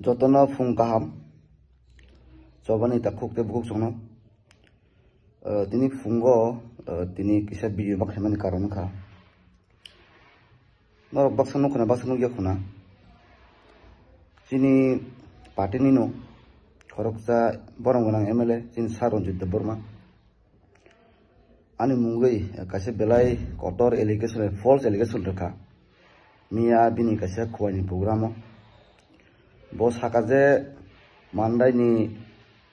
Jotona fung kaham cobani takuk te bukuk songno tini fungo tini kisa video bakhamani karon kha norok baksano khuna baksano ya khuna chini party nino khoroksa borong gonang MLA chin Saronjit Burma ani mungoi kaise belai kotor allegation false allegation rekha miya bini kaise khwani programo bo sakaje mandai ni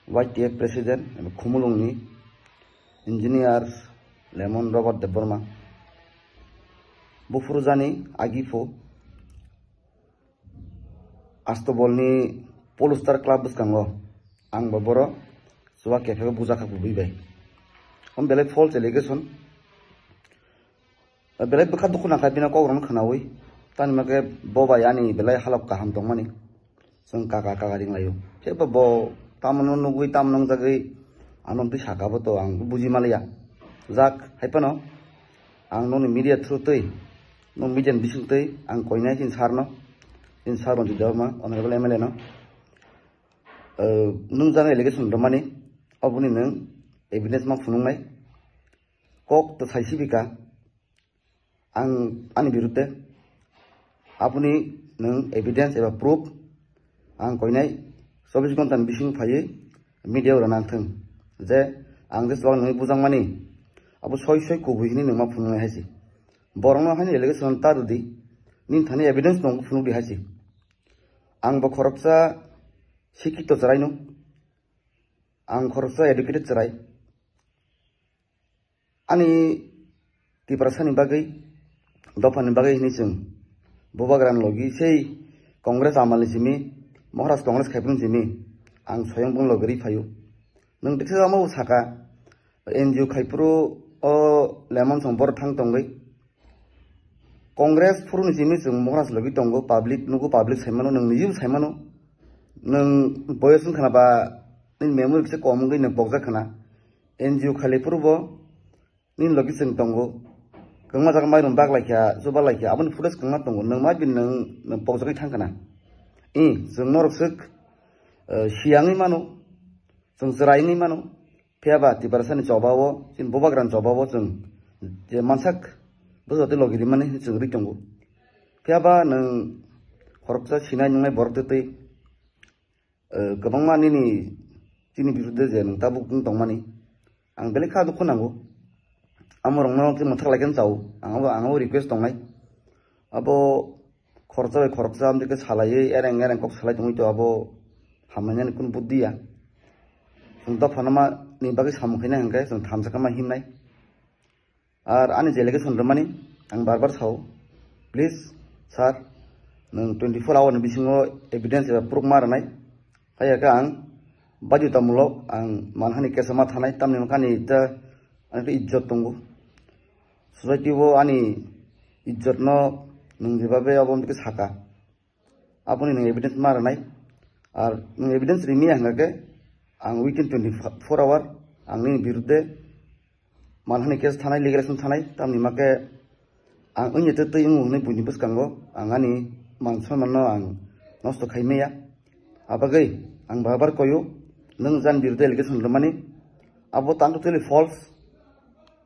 YTF president khumulung ni engineers Lemon Robert Deborma bufurujani agifo astobolni Polestar club buskango ang baboro suwa kefe buja khak bubai belai false allegation belai bukha dukuna khabina ko ron khanawi tan make boba yani belai halak kaham tongmani sung kaka ring layo seba bo tamno nugui tamnong jagai anon ti sakabo to ang buji malia jak haipano ang noni media through tei no media bising tei ang koinai sin sarno in Saronjit Burma honorable MLA no nung jang allegation romani abuni nung evidence ma funungnai kok to saisibika ang ani birudde abuni nung evidence eba proof ang koinai 24 घन्टा bising phaye media ora nangthang je ang des long nui bujang mani abo soi soi ko buhini numa phunung haisi borong hani allegation ta rudi nin thani evidence nong phunung di haisi ang bo khoroksa sikito charaino ang khoroksa educated charai ani ti prasani bagai dofani bagai ni chung bobagran logi sei congress amali simi Maharashtra Congress khaipung jimi ang soyong bung logri phayu nung diksa mo saka NGO khaipuru o lemon sombor thang tongai Congress furun jimi jung Maharashtra logi tongo public nugu public saimano nung niyu saimano nung boyosung khana ba nin memu kse komungai nung bogja khana NGO khaipuru bo nin logi sing tongo kangma jaga mai rum bag laikya zuba laikya abun fudes kangma tongo nung ma bin nung bogja thang kana जों नरकसक सियांगै मानो जों जरायङै मानो फेयाबा तिबारसानि जबावो जिन बबाग्रान जबावो जों जे मानसाक बोजोते लगिरि माने जों रितंगो फेयाबा नों खरकसा सिनाय नंनाय बरकतेतै गोबां मानिनि जिनि बिरुद्धे जे नों ताबुक बुं दंमानि आं बेलेग खादु खनांगौ आमरंनो जों मोनथारलायगोन जाव आंबो रिक्वेस्ट दंनाय आबो खरजा खरकसा आमदिके सालायै एरें कक सालाय दंलै तो आबो हामनायनि कुन बुद्धिया जों दा फानामा नि बागै सामुखैना हंगे जों थामसाखा हिमनाय आर आनि जेलेगेसन रमानि आं बार साव प्लिज सार नों 24 आवर नि बिसिङो एभिडेन्स एबा प्रुफ मारनाय फायाका आं बाध्यतामूलक आं मानहानि केसमा थानाय तामनि मखानि दा आंनि इज्जत दंगो ससाइटिबो आनि इज्जत न nung jebabe abon ke saka apuni nung evidence maranai ar nung evidence rimi hangake ang within 24 hour ang ni birudde manhani case thanai legalation thanai tamni make ang unye te te ngung ni buni buskango ang ani mansa manno ang nosto khaimeya abagai ang babar koyo nung jan birudde allegation romani abo tantu tele false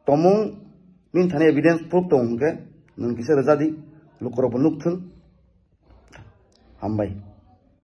tomung nin thani evidence proof tongke nung kise rajadi Lukro benuk thun, hambai.